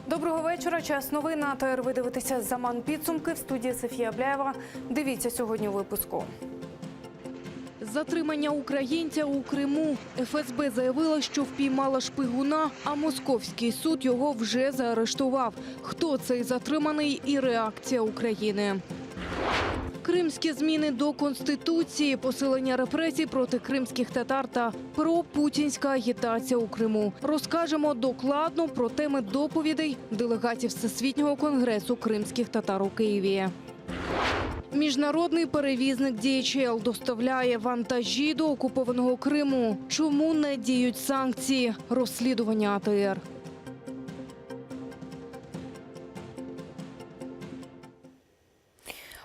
Доброго вечора. Час новин на АТР. Ви дивитеся «Заман підсумки». В студії Софія Бляєва. Дивіться сьогодні у випуску. Затримання українця у Криму. ФСБ заявила, що впіймала шпигуна, а московський суд його вже заарештував. Хто цей затриманий і реакція України? Кримські зміни до Конституції, посилення репресій проти кримських татар та пропутінська агітація у Криму. Розкажемо докладно про теми доповідей делегатів Всесвітнього конгресу кримських татар у Києві. Міжнародний перевізник DHL доставляє вантажі до окупованого Криму. Чому не діють санкції? Розслідування АТР.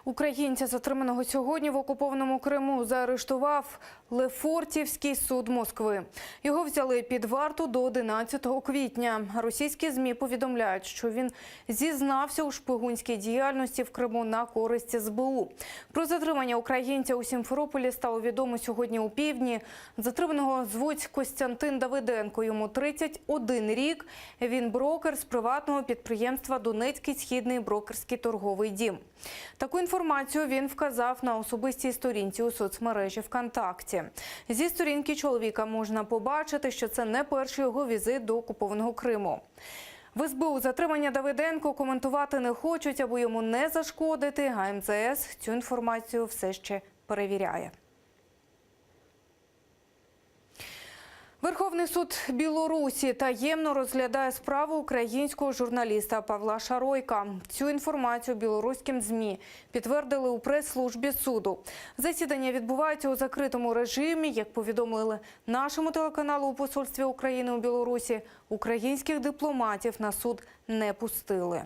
Українця, затриманого сьогодні в окупованому Криму, заарештував Лефортівський суд Москви. Його взяли під варту до 11 квітня. Російські ЗМІ повідомляють, що він зізнався у шпигунській діяльності в Криму на користь СБУ. Про затримання українця у Сімферополі стало відомо сьогодні у півдні. Затриманого звуть Костянтин Давиденко. Йому 31 рік. Він брокер з приватного підприємства «Донецький східний брокерський торговий дім». Таку інформацію він вказав на особистій сторінці у соцмережі ВКонтакті. Зі сторінки чоловіка можна побачити, що це не перший його візит до окупованого Криму. В СБУ затримання Давиденко коментувати не хочуть, аби йому не зашкодити, а МЗС цю інформацію все ще перевіряє. Верховний суд Білорусі таємно розглядає справу українського журналіста Павла Шаройка. Цю інформацію білоруським ЗМІ підтвердили у прес-службі суду. Засідання відбувається у закритому режимі. Як повідомили нашому телеканалу у посольстві України у Білорусі, українських дипломатів на суд не пустили.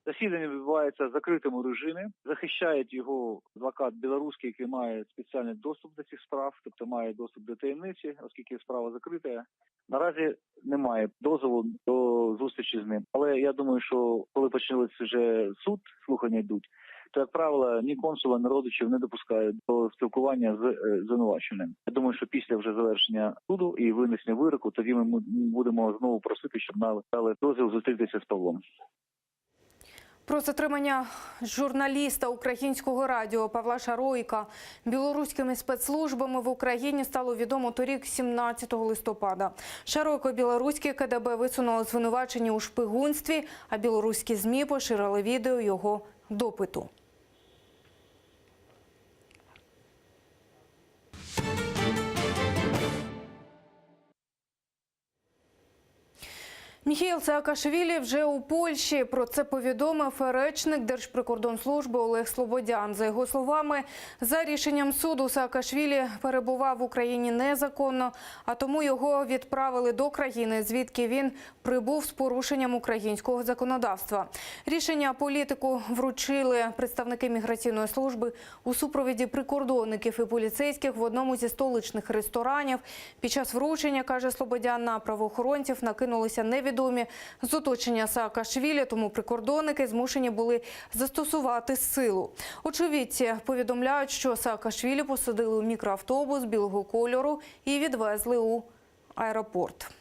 Засідання відбувається в закритому режимі. Захищає його адвокат білоруський, який має спеціальний доступ до цих справ, тобто має доступ до таємниці, оскільки справа закрита. Наразі немає дозволу до зустрічі з ним. Але я думаю, що коли почнеться вже суд, слухання йдуть, то, як правило, ні консула, ні родичів не допускають до спілкування з звинуваченим. Я думаю, що після вже завершення суду і винесення вироку, тоді ми будемо знову просити, щоб нам дали дозвіл зустрітися з Павлом. Про затримання журналіста українського радіо Павла Шаройка білоруськими спецслужбами в Україні стало відомо торік, 17 листопада. Шаройко білоруське КДБ висунуло звинувачення у шпигунстві, а білоруські ЗМІ поширили відео його допиту. Міхеїл Саакашвілі вже у Польщі. Про це повідомив речник Держприкордонслужби Олег Слободян. За його словами, за рішенням суду Саакашвілі перебував в Україні незаконно, а тому його відправили до країни, звідки він прибув з порушенням українського законодавства. Рішення політику вручили представники міграційної служби у супроводі прикордонників і поліцейських в одному зі столичних ресторанів. Під час вручення, каже Слободян, на правоохоронців накинулися невідомі з оточення Саакашвілі, тому прикордонники змушені були застосувати силу. Очевидці повідомляють, що Саакашвілі посадили у мікроавтобус білого кольору і відвезли у аеропорт.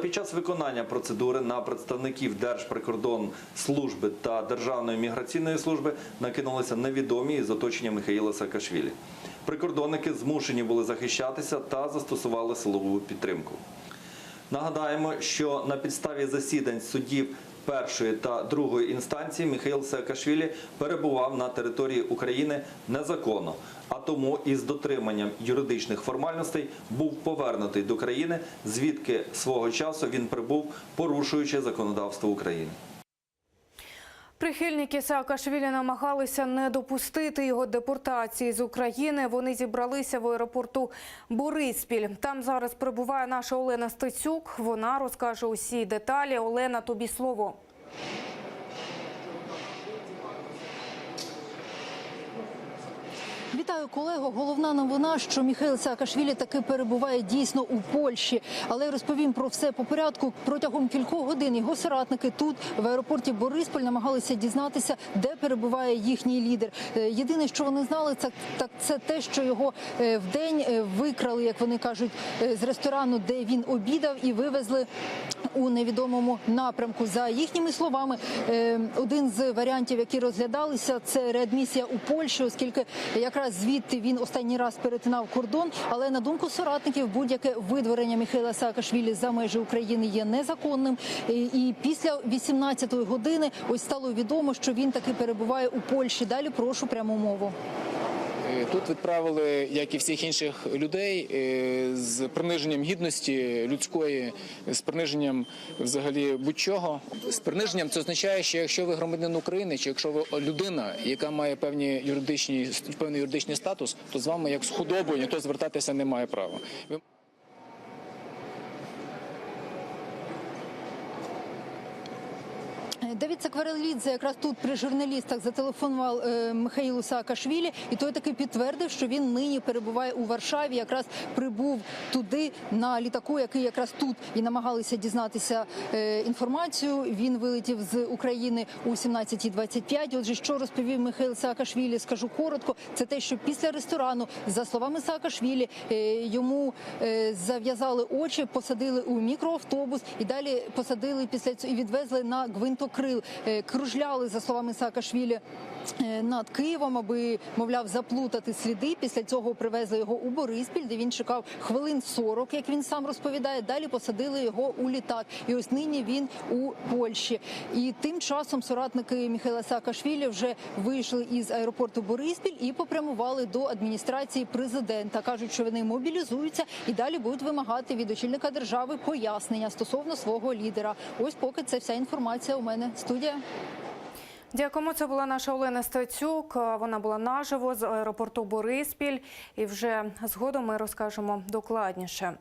Під час виконання процедури на представників Держприкордонслужби та Державної міграційної служби накинулися невідомі з оточення Міхеїла Саакашвілі. Прикордонники змушені були захищатися та застосували силову підтримку. Нагадаємо, що на підставі засідань судів першої та другої інстанції Міхеїл Саакашвілі перебував на території України незаконно, а тому із дотриманням юридичних формальностей був повернутий до країни, звідки свого часу він прибув, порушуючи законодавство України. Прихильники Саакашвілі намагалися не допустити його депортації з України. Вони зібралися в аеропорту Бориспіль. Там зараз перебуває наша Олена Стецюк. Вона розкаже усі деталі. Олена, тобі слово. Вітаю, колего. Головна новина, що Міхеїл Саакашвілі таки перебуває дійсно у Польщі. Але розповім про все по порядку. Протягом кількох годин його соратники тут, в аеропорті Бориспіль, намагалися дізнатися, де перебуває їхній лідер. Єдине, що вони знали, це те, що його вдень викрали, як вони кажуть, з ресторану, де він обідав, і вивезли у невідомому напрямку. За їхніми словами, один з варіантів, які розглядалися, це реадмісія у Польщу, оскільки якраз звідти він останній раз перетинав кордон. Але на думку соратників, будь-яке видворення Міхеїла Саакашвілі за межі України є незаконним. І після 18-ї години ось стало відомо, що він таки перебуває у Польщі. Далі прошу пряму мову. Тут відправили, як і всіх інших людей, з приниженням гідності людської, з приниженням взагалі будь-чого. З приниженням це означає, що якщо ви громадянин України, чи якщо ви людина, яка має певний юридичний статус, то з вами як з худобою ніхто звертатися не має права. Давід Сакварелідзе якраз тут при журналістах зателефонував Міхеїлу Саакашвілі, і той таки підтвердив, що він нині перебуває у Варшаві, якраз прибув туди на літаку, який якраз тут і намагалися дізнатися інформацію. Він вилетів з України у 17:25. Отже, що розповів Міхеїл Саакашвілі, скажу коротко, це те, що після ресторану, за словами Саакашвілі, йому зав'язали очі, посадили у мікроавтобус і далі посадили після цього і відвезли на гвинтокрил. Кружляли, за словами Саакашвілі, над Києвом, аби, мовляв, заплутати сліди. Після цього привезли його у Бориспіль, де він чекав хвилин 40, як він сам розповідає. Далі посадили його у літак. І ось нині він у Польщі. І тим часом соратники Міхеїла Саакашвілі вже вийшли із аеропорту Бориспіль і попрямували до адміністрації президента. Кажуть, що вони мобілізуються і далі будуть вимагати від очільника держави пояснення стосовно свого лідера. Ось поки це вся інформація у мене. Студія. Дякуємо. Це була наша Олена Стецюк. Вона була наживо з аеропорту Бориспіль. І вже згодом ми розкажемо докладніше.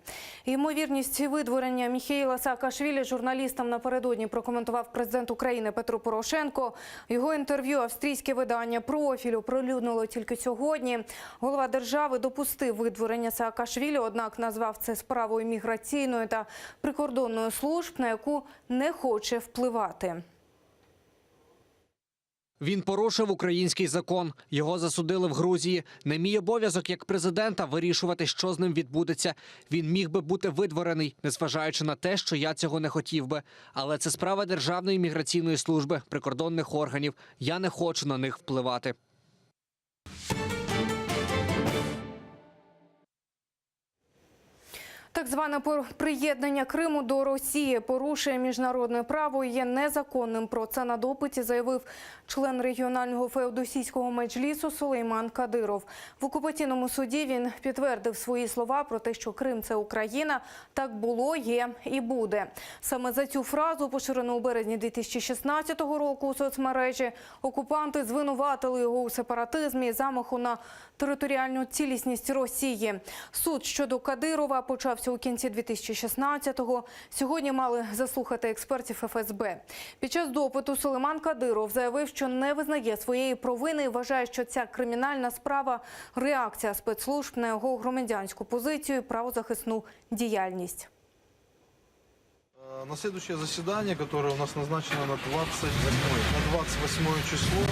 Ймовірність видворення Міхеїла Саакашвілі журналістам напередодні прокоментував президент України Петро Порошенко. Його інтерв'ю австрійське видання «Профіль» оприлюднило тільки сьогодні. Голова держави допустив видворення Саакашвілі, однак назвав це справою міграційної та прикордонної служб, на яку не хоче впливати. Він порушив український закон. Його засудили в Грузії. Не мій обов'язок як президента вирішувати, що з ним відбудеться. Він міг би бути видворений, незважаючи на те, що я цього не хотів би. Але це справа Державної міграційної служби, прикордонних органів. Я не хочу на них впливати. Так зване приєднання Криму до Росії порушує міжнародне право і є незаконним. Про це на допиті заявив член регіонального феодосійського меджлісу Сулейман Кадиров. В окупаційному суді він підтвердив свої слова про те, що Крим – це Україна. Так було, є і буде. Саме за цю фразу, поширену у березні 2016 року у соцмережі, окупанти звинуватили його у сепаратизмі і замаху на територіальну цілісність Росії. Суд щодо Кадирова почався у кінці 2016-го. Сьогодні мали заслухати експертів ФСБ. Під час допиту Сулейман Кадиров заявив, що не визнає своєї провини і вважає, що ця кримінальна справа – реакція спецслужб на його громадянську позицію і правозахисну діяльність. На следующее заседание, которое у нас назначено на 28 число,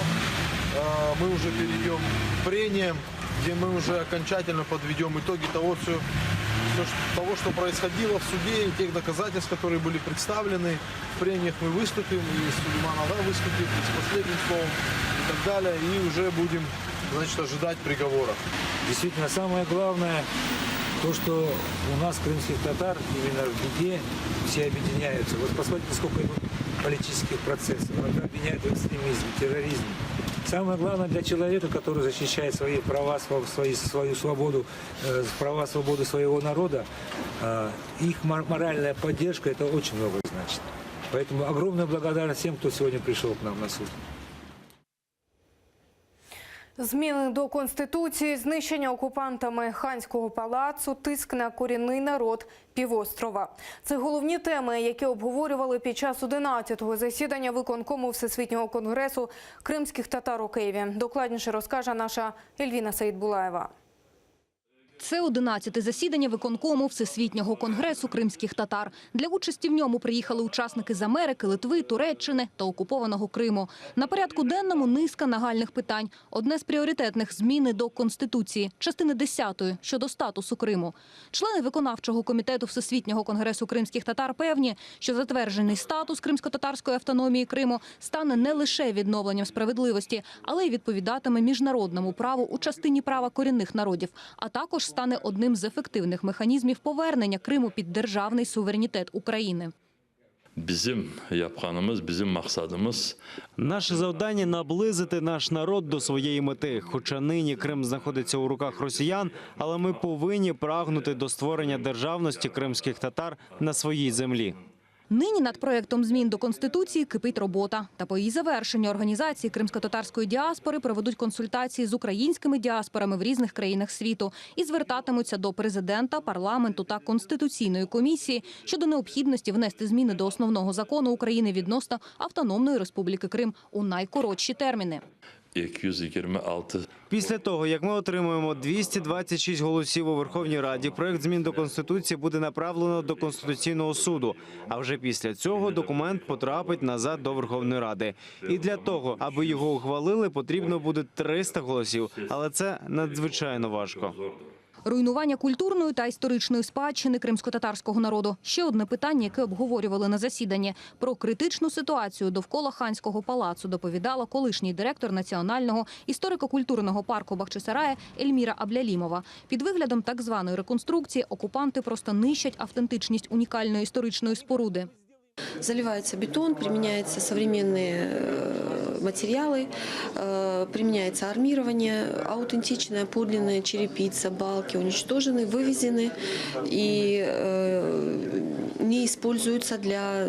мы уже перейдем к прениям, где мы уже окончательно подведем итоги того, что происходило в суде, и тех доказательств, которые были представлены. В прениях мы выступим, и Сулейман Ага выступит с последним словом и так далее, и уже будем, значит, ожидать приговора. Действительно, самое главное, то, что у нас, крымских татар, именно в беде все объединяются. Вот посмотрите, сколько идут политических процессов. Это объединяет в экстремизме, терроризме. Самое главное для человека, который защищает свои права, свою свободу, права, свободу своего народа, их моральная поддержка, это очень много значит. Поэтому огромная благодарность всем, кто сегодня пришел к нам на суд. Зміни до Конституції, знищення окупантами Ханського палацу, тиск на корінний народ півострова. Це головні теми, які обговорювали під час 11-го засідання виконкому Всесвітнього конгресу кримських татар у Києві. Докладніше розкаже наша Ельвіна Саїдбулаєва. Це 11-те засідання виконкому Всесвітнього конгресу кримських татар. Для участі в ньому приїхали учасники з Америки, Литви, Туреччини та окупованого Криму. На порядку денному низка нагальних питань. Одне з пріоритетних – зміни до Конституції, частини 10 щодо статусу Криму. Члени виконавчого комітету Всесвітнього конгресу кримських татар певні, що затверджений статус кримсько-татарської автономії Криму стане не лише відновленням справедливості, але й відповідатиме міжнародному праву у частині права корінних народів, а також стане одним з ефективних механізмів повернення Криму під державний суверенітет України. Bizim yapganımız, bizim maksadımız Наше завдання – наблизити наш народ до своєї мети. Хоча нині Крим знаходиться у руках росіян, але ми повинні прагнути до створення державності кримських татар на своїй землі. Нині над проєктом змін до Конституції кипить робота. Та по її завершенню організації кримсько-татарської діаспори проведуть консультації з українськими діаспорами в різних країнах світу і звертатимуться до президента, парламенту та Конституційної комісії щодо необхідності внести зміни до основного закону України відносно Автономної Республіки Крим у найкоротші терміни. 226 Після того, як ми отримуємо 226 голосів у Верховній Раді, проект змін до Конституції буде направлено до Конституційного суду. А вже після цього документ потрапить назад до Верховної Ради. І для того, аби його ухвалили, потрібно буде 300 голосів. Але це надзвичайно важко. Руйнування культурної та історичної спадщини кримсько-татарського народу – ще одне питання, яке обговорювали на засіданні. Про критичну ситуацію довкола Ханського палацу доповідала колишній директор Національного історико-культурного парку Бахчисарая Ельміра Аблялімова. Під виглядом так званої реконструкції окупанти просто нищать автентичність унікальної історичної споруди. Заливается бетон, применяются современные материалы, применяется армирование, аутентичная, подлинная черепица, балки уничтожены, вывезены и не используются для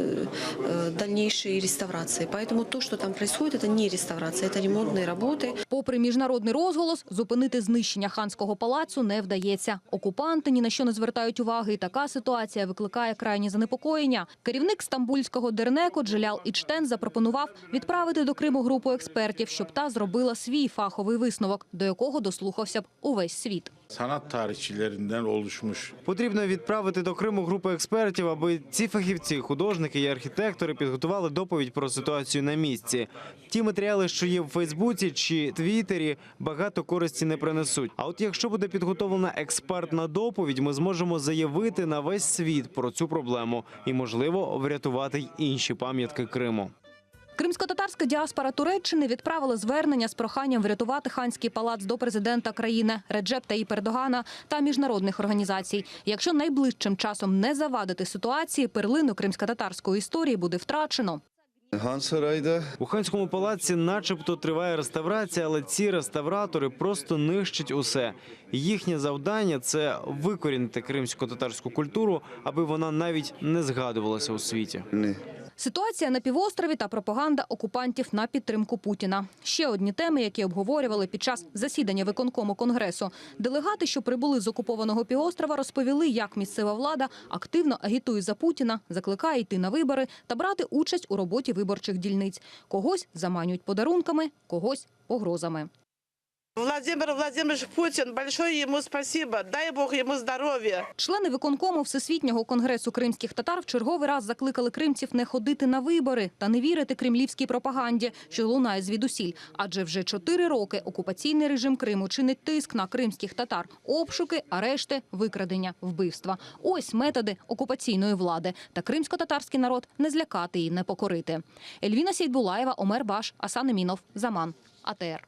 дальнейшей реставрации. Поэтому то, что там происходит, это не реставрация, это ремонтные работы. Попри міжнародний розголос, зупинити знищення Ханського палацу не вдається. Окупанти ні на що не звертають уваги, і така ситуація викликає крайнє занепокоєння. Керівник Стамбульського Дернеку Джелал Ічтен запропонував відправити до Криму групу експертів, щоб та зробила свій фаховий висновок, до якого дослухався б увесь світ. Потрібно відправити до Криму групу експертів, аби ці фахівці, художники і архітектори підготували доповідь про ситуацію на місці. Ті матеріали, що є в Фейсбуці чи Твіттері, багато користі не принесуть. А от якщо буде підготовлена експертна доповідь, ми зможемо заявити на весь світ про цю проблему і, можливо, врятувати й інші пам'ятки Криму. Кримсько-татарська діаспора Туреччини відправила звернення з проханням врятувати Ханський палац до президента країни Реджеп Таїп Ердогана та міжнародних організацій. Якщо найближчим часом не завадити ситуації, перлину кримсько-татарської історії буде втрачено. У Ханському палаці начебто триває реставрація, але ці реставратори просто нищать усе. Їхнє завдання – це викорінити кримсько-татарську культуру, аби вона навіть не згадувалася у світі. Ситуація на півострові та пропаганда окупантів на підтримку Путіна. Ще одні теми, які обговорювали під час засідання виконкому Конгресу. Делегати, що прибули з окупованого півострова, розповіли, як місцева влада активно агітує за Путіна, закликає йти на вибори та брати участь у роботі виборчих дільниць. Когось заманюють подарунками, когось погрозами. Владимир Владимирович Путин, большое ему спасибо, дай Бог ему здоров'я. Члени виконкому Всесвітнього конгресу кримських татар в черговий раз закликали кримців не ходити на вибори та не вірити кремлівській пропаганді, що лунає звідусіль. Адже вже 4 роки окупаційний режим Криму чинить тиск на кримських татар. Обшуки, арешти, викрадення, вбивства. Ось методи окупаційної влади. Та кримсько-татарський народ не злякати і не покорити. Ельвіна Сейдбулаєва, Омер Баш, Асан Емінов, Заман, АТР.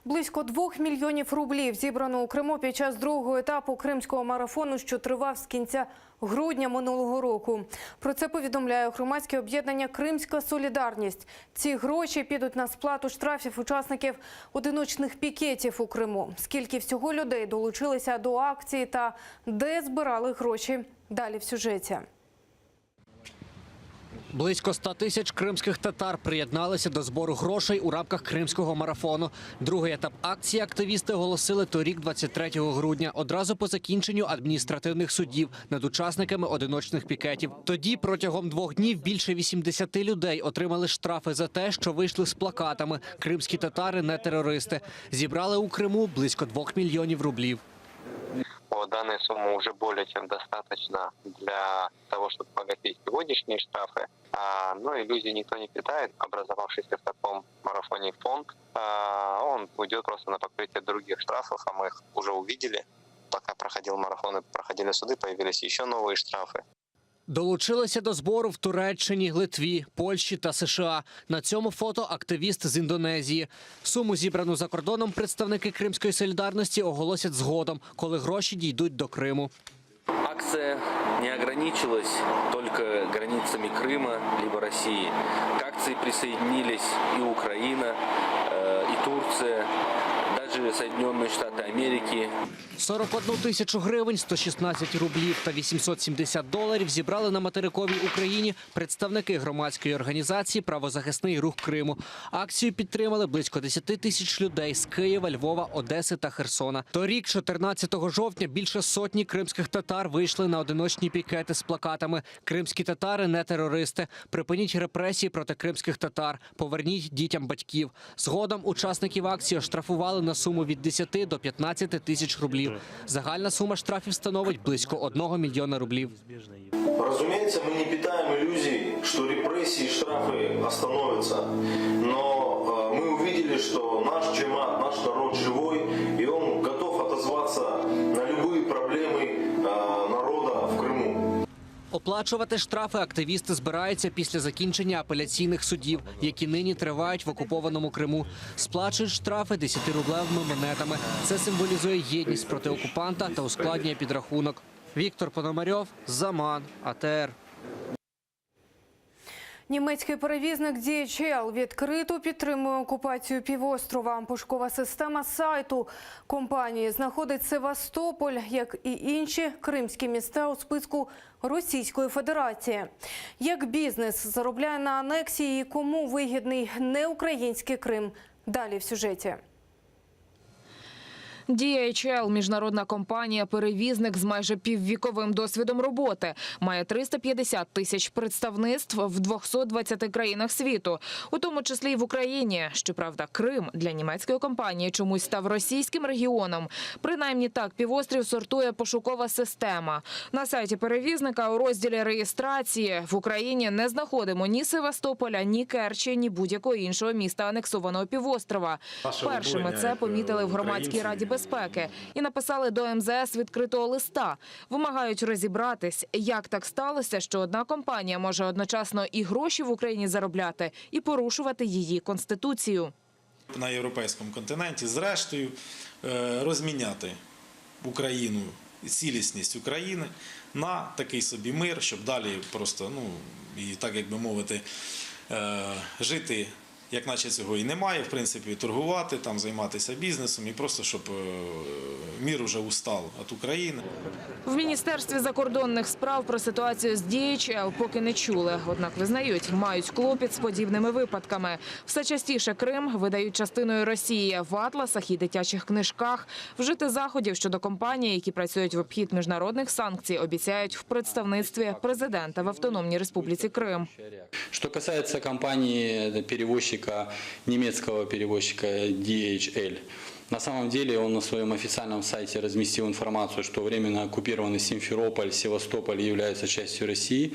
Близько 2 мільйонів рублів зібрано у Криму під час другого етапу кримського марафону, що тривав з кінця грудня минулого року. Про це повідомляє громадське об'єднання «Кримська солідарність». Ці гроші підуть на сплату штрафів учасників одиночних пікетів у Криму. Скільки всього людей долучилися до акції та де збирали гроші – далі в сюжеті. Близько 100 тисяч кримських татар приєдналися до збору грошей у рамках кримського марафону. Другий етап акції активісти оголосили торік, 23 грудня, одразу по закінченню адміністративних судів над учасниками одиночних пікетів. Тоді протягом 2 днів більше 80 людей отримали штрафи за те, що вийшли з плакатами «Кримські татари не терористи». Зібрали у Криму близько 2 мільйонів рублів. Данная сумма уже более чем достаточно для того, чтобы погасить сегодняшние штрафы. Но иллюзий никто не питает. Образовавшийся в таком марафоне фонд, он уйдет просто на покрытие других штрафов, а мы их уже увидели. Пока проходил марафон и проходили суды, появились еще новые штрафы. Долучилися до збору в Туреччині, Литві, Польщі та США. На цьому фото активіст з Індонезії. Суму, зібрану за кордоном, представники Кримської солідарності оголосять згодом, коли гроші дійдуть до Криму. Акция не ограничилась только границами Крыма либо России. К акции присоединились и Украина, и Турция, даже Соединенные Штаты Америки. 41 тисячу гривень, 116 рублів та 870 доларів зібрали на материковій Україні представники громадської організації «Правозахисний рух Криму». Акцію підтримали близько 10 тисяч людей з Києва, Львова, Одеси та Херсона. Торік, 14 жовтня, більше сотні кримських татар вийшли на одиночні пікети з плакатами «Кримські татари не терористи», «Припиніть репресії проти кримських татар», «Поверніть дітям батьків». Згодом учасників акції оштрафували на суму від 10 до 15 тисяч рублів. Загальна сума штрафів становить близько 1 мільйона рублів. Разумеется, мы не питаем иллюзий, что репрессии и штрафы остановятся. Но мы увидели, что наш джемат, наш народ живой, и он готов отозваться на любые проблемы народа в Крыму. Оплачувати штрафи активісти збираються після закінчення апеляційних судів, які нині тривають в окупованому Криму. Сплачують штрафи 10-рублевими монетами. Це символізує єдність проти окупанта та ускладнює підрахунок. Віктор Пономарьов, Заман, АТР. Німецький перевізник DHL відкрито підтримує окупацію півострова. Пошукова система сайту компанії знаходить Севастополь, як і інші кримські міста у списку Російської Федерації. Як бізнес заробляє на анексії і кому вигідний неукраїнський Крим? Далі в сюжеті. DHL – міжнародна компанія-перевізник з майже піввіковим досвідом роботи. Має 350 тисяч представництв в 220 країнах світу, у тому числі й в Україні. Щоправда, Крим для німецької компанії чомусь став російським регіоном. Принаймні так півострів сортує пошукова система. На сайті перевізника у розділі реєстрації в Україні не знаходимо ні Севастополя, ні Керчі, ні будь-якого іншого міста анексованого півострова. Першими це помітили в Громадській раді безпеки і написали до МЗС відкритого листа. Вимагають розібратись, як так сталося, що одна компанія може одночасно і гроші в Україні заробляти, і порушувати її конституцію. На європейському континенті, зрештою, розміняти Україну, цілісність України на такий собі мир, щоб далі просто, і так, як би мовити, жити, як наче цього і немає, в принципі, торгувати, там, займатися бізнесом і просто, щоб мир уже устав від України. В Міністерстві закордонних справ про ситуацію з DHL поки не чули. Однак визнають, мають клопіт з подібними випадками. Все частіше Крим видають частиною Росії. В атласах і дитячих книжках. Вжити заходів щодо компаній, які працюють в обхід міжнародних санкцій, обіцяють в представництві президента в Автономній Республіці Крим. Що касається компанії перевозчика, немецкого перевозчика DHL. На самом деле он на своем официальном сайте разместил информацию, что временно оккупированный Симферополь, Севастополь являются частью России.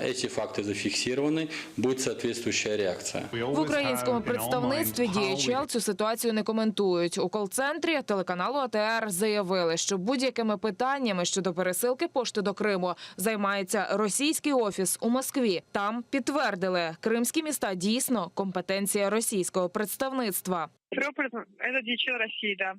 Эти факти зафіксовані, буде соответствующая реакція. В українському представництві DHL цю ситуацію не коментують. У кол-центрі телеканалу АТР заявили, що будь-якими питаннями щодо пересилки пошти до Криму займається російський офіс у Москві. Там підтвердили, кримські міста дійсно компетенція російського представництва. Симферополь – это DHL России, да.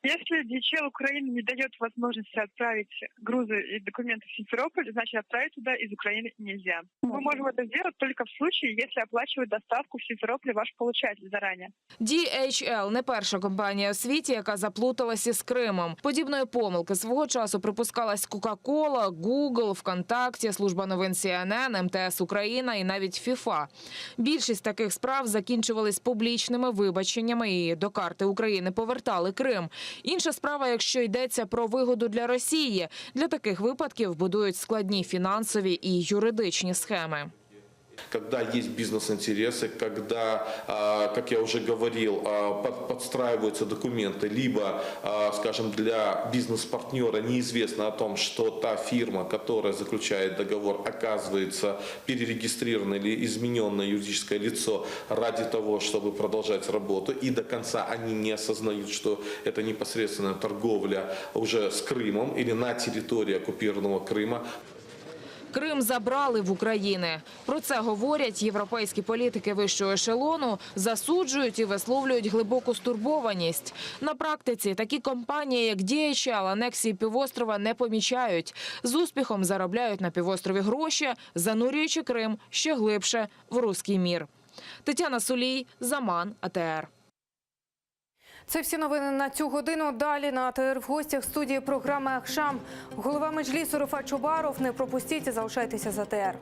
Если DHL Украины не дает возможности отправить грузы и документы в Симферополь, значит отправить туда из Украины нельзя. Мы можем это сделать только в случае, если оплачивает доставку в Симферополь ваш получатель заранее. DHL – не перша компанія у світі, яка заплуталась із Кримом. Подібної помилки свого часу припускалась Coca-Cola, Google, ВКонтакті, служба новин CNN, МТС Україна і навіть ФІФА. Більшість таких справ закінчувались публічними вибаченнями і до карти України повертали Крим. Інша справа, якщо йдеться про вигоду для Росії. Для таких випадків будують складні фінансові і юридичні схеми. Когда есть бизнес-интересы, когда, как я уже говорил, подстраиваются документы, либо, скажем, для бизнес-партнера неизвестно о том, что та фирма, которая заключает договор, оказывается перерегистрировано или измененное юридическое лицо ради того, чтобы продолжать работу, и до конца они не осознают, что это непосредственная торговля уже с Крымом или на территории оккупированного Крыма. Крим забрали в України. Про це говорять європейські політики вищого ешелону, засуджують і висловлюють глибоку стурбованість. На практиці такі компанії, як DHL, анексії півострова не помічають. З успіхом заробляють на півострові гроші, занурюючи Крим ще глибше в руський мір. Тетяна Сулій, Заман, АТР. Це всі новини на цю годину. Далі на АТР в гостях студії програми «Ахшам». Голова Меджлісу Рефат Чубаров. Не пропустіть і залишайтеся з АТР.